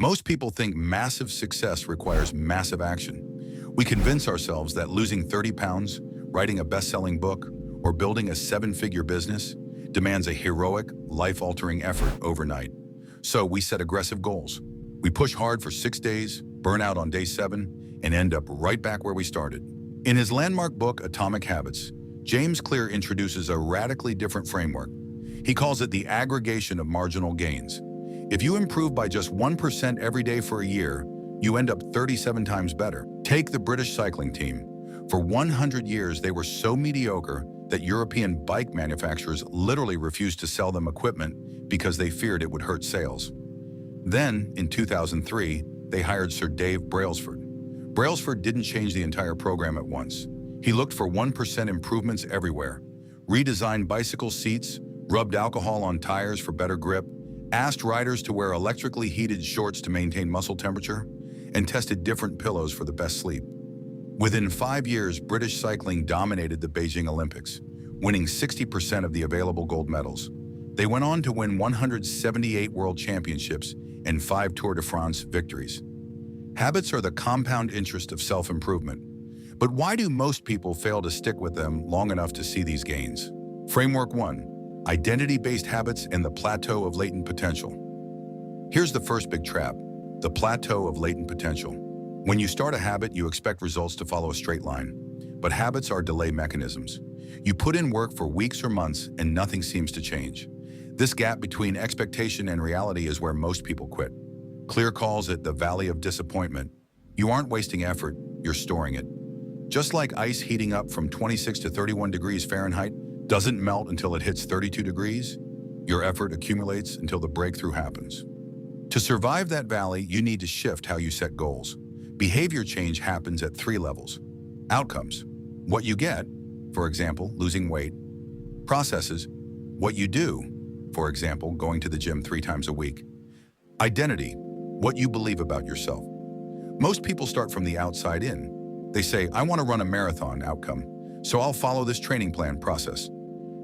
Most people think massive success requires massive action. We convince ourselves that losing 30 pounds, writing a best-selling book, or building a seven-figure business demands a heroic, life-altering effort overnight. So we set aggressive goals. We push hard for 6 days, burn out on day 7, and end up right back where we started. In his landmark book, Atomic Habits, James Clear introduces a radically different framework. He calls it the aggregation of marginal gains. If you improve by just 1% every day for a year, you end up 37 times better. Take the British cycling team. For 100 years, they were so mediocre that European bike manufacturers literally refused to sell them equipment because they feared it would hurt sales. Then, in 2003, they hired Sir Dave Brailsford. Brailsford didn't change the entire program at once. He looked for 1% improvements everywhere, redesigned bicycle seats, rubbed alcohol on tires for better grip, asked riders to wear electrically heated shorts to maintain muscle temperature, and tested different pillows for the best sleep. Within 5 years, British cycling dominated the Beijing Olympics, winning 60% of the available gold medals. They went on to win 178 world championships and 5 Tour de France victories. Habits are the compound interest of self-improvement. But why do most people fail to stick with them long enough to see these gains? Framework 1. Identity-based habits and the Plateau of Latent Potential. Here's the first big trap, the Plateau of Latent Potential. When you start a habit, you expect results to follow a straight line. But habits are delay mechanisms. You put in work for weeks or months and nothing seems to change. This gap between expectation and reality is where most people quit. Clear calls it the valley of disappointment. You aren't wasting effort, you're storing it. Just like ice heating up from 26 to 31 degrees Fahrenheit doesn't melt until it hits 32 degrees, your effort accumulates until the breakthrough happens. To survive that valley, you need to shift how you set goals. Behavior change happens at 3 levels. Outcomes, what you get, for example, losing weight. Processes, what you do, for example, going to the gym 3 times a week. Identity, what you believe about yourself. Most people start from the outside in. They say, I want to run a marathon outcome, so I'll follow this training plan process.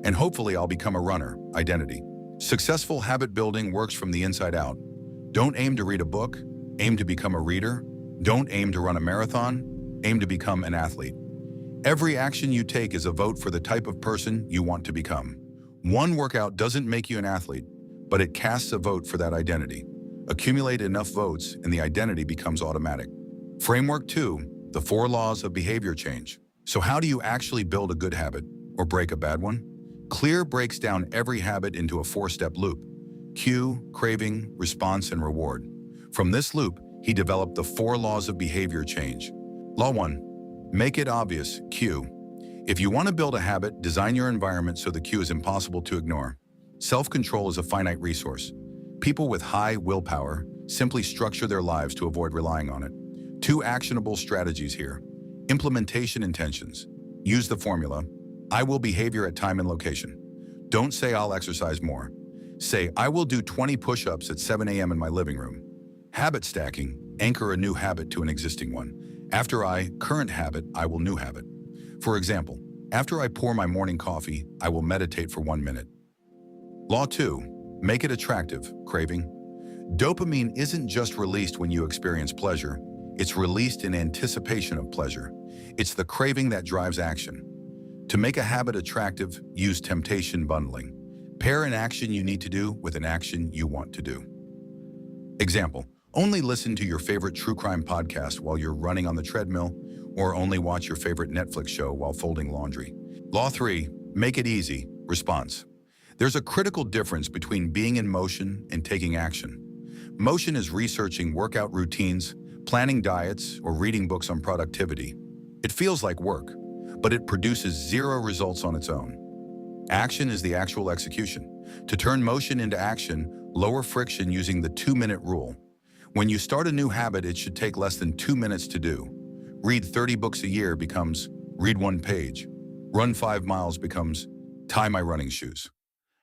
And hopefully I'll become a runner, identity. Successful habit building works from the inside out. Don't aim to read a book, aim to become a reader. Don't aim to run a marathon, aim to become an athlete. Every action you take is a vote for the type of person you want to become. One workout doesn't make you an athlete, but it casts a vote for that identity. Accumulate enough votes and the identity becomes automatic. Framework 2, the 4 laws of behavior change. So how do you actually build a good habit or break a bad one? Clear breaks down every habit into a 4-step loop: cue, craving, response, and reward. From this loop, he developed the 4 laws of behavior change. Law 1, make it obvious, cue. If you want to build a habit, design your environment so the cue is impossible to ignore. Self-control is a finite resource. People with high willpower simply structure their lives to avoid relying on it. 2 actionable strategies here. Implementation intentions. Use the formula, I will behavior at time and location. Don't say I'll exercise more. Say, I will do 20 push-ups at 7 a.m. in my living room. Habit stacking, anchor a new habit to an existing one. After I, current habit, I will new habit. For example, after I pour my morning coffee, I will meditate for 1 minute. Law 2, make it attractive, craving. Dopamine isn't just released when you experience pleasure, it's released in anticipation of pleasure. It's the craving that drives action. To make a habit attractive, use temptation bundling. Pair an action you need to do with an action you want to do. Example, only listen to your favorite true crime podcast while you're running on the treadmill, or only watch your favorite Netflix show while folding laundry. Law 3, make it easy, response. There's a critical difference between being in motion and taking action. Motion is researching workout routines, planning diets, or reading books on productivity. It feels like work, but it produces 0 results on its own. Action is the actual execution. To turn motion into action, lower friction using the 2-minute rule. When you start a new habit, it should take less than 2 minutes to do. Read 30 books a year becomes read 1 page. Run 5 miles becomes tie my running shoes.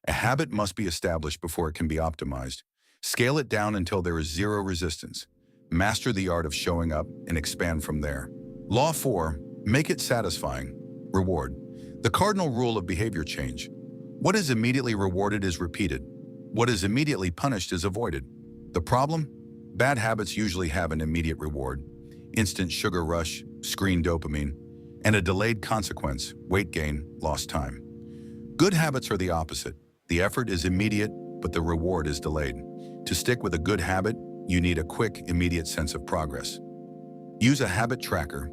A habit must be established before it can be optimized. Scale it down until there is 0 resistance. Master the art of showing up and expand from there. Law 4, make it satisfying, reward. The cardinal rule of behavior change. What is immediately rewarded is repeated. What is immediately punished is avoided. The problem? Bad habits usually have an immediate reward, instant sugar rush, screen dopamine, and a delayed consequence, weight gain, lost time. Good habits are the opposite. The effort is immediate, but the reward is delayed. To stick with a good habit, you need a quick, immediate sense of progress. Use a habit tracker.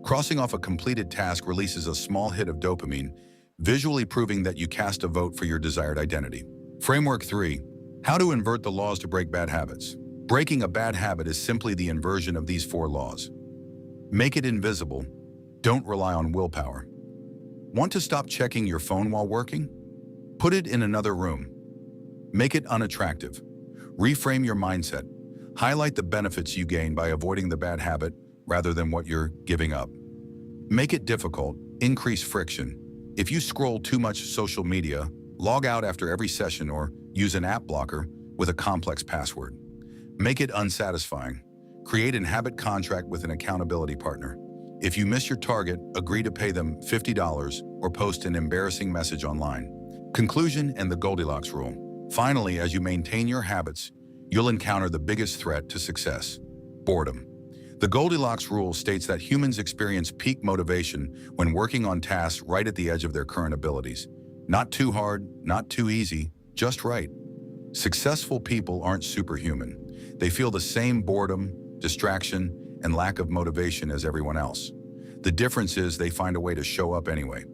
Crossing off a completed task releases a small hit of dopamine, visually proving that you cast a vote for your desired identity. Framework 3. How to invert the laws to break bad habits. Breaking a bad habit is simply the inversion of these 4 laws. Make it invisible. Don't rely on willpower. Want to stop checking your phone while working? Put it in another room. Make it unattractive. Reframe your mindset. Highlight the benefits you gain by avoiding the bad habit rather than what you're giving up. Make it difficult. Increase friction. If you scroll too much social media, log out after every session or use an app blocker with a complex password. Make it unsatisfying. Create an habit contract with an accountability partner. If you miss your target, agree to pay them $50 or post an embarrassing message online. Conclusion and the Goldilocks rule. Finally, as you maintain your habits, you'll encounter the biggest threat to success: boredom. The Goldilocks rule states that humans experience peak motivation when working on tasks right at the edge of their current abilities. Not too hard, not too easy, just right. Successful people aren't superhuman. They feel the same boredom, distraction, and lack of motivation as everyone else. The difference is they find a way to show up anyway.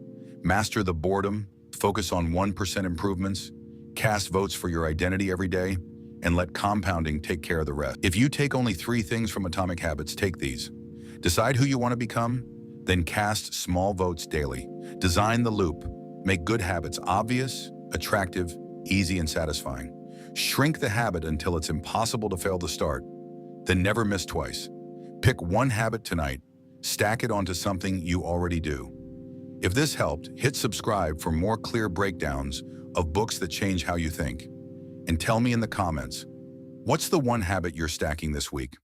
Master the boredom, focus on 1% improvements, cast votes for your identity every day, and let compounding take care of the rest. If you take only 3 things from Atomic Habits, take these. Decide who you want to become, then cast small votes daily. Design the loop. Make good habits obvious, attractive, easy, and satisfying. Shrink the habit until it's impossible to fail to start. Then never miss twice. Pick one habit tonight. Stack it onto something you already do. If this helped, hit subscribe for more clear breakdowns of books that change how you think. And tell me in the comments, what's the one habit you're stacking this week?